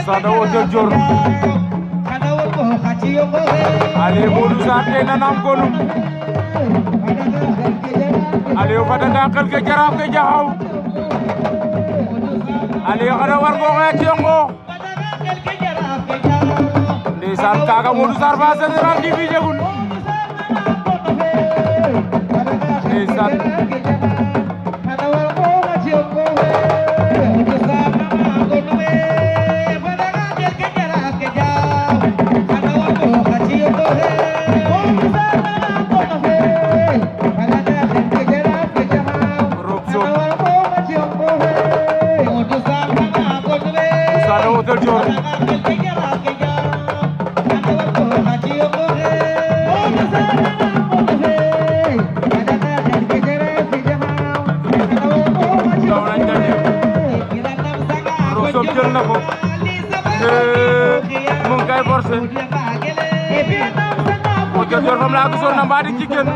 Sada Hotel Dior ale Modou Sarr te nanam konum ale o fadanga xel ke Jaraaf ke jaxaw ale xana war ngo xoya Tiongo ndeysaan kaga Modou Sarr fa Général TV jegun ndeysaan Sada Hotel Dior daw nañ daje Rosob jël na ko mu ngi koy forcé Hotel Dior fam laa gisoon na mbaa di jigéen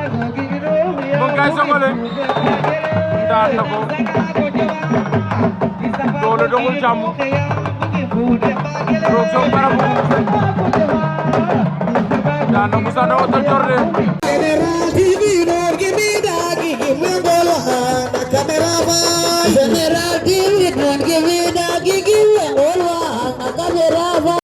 mu ngi koy songale daan na ko doole doxul jàmm Rosob barabu daan na ko Sada Hotel Dior de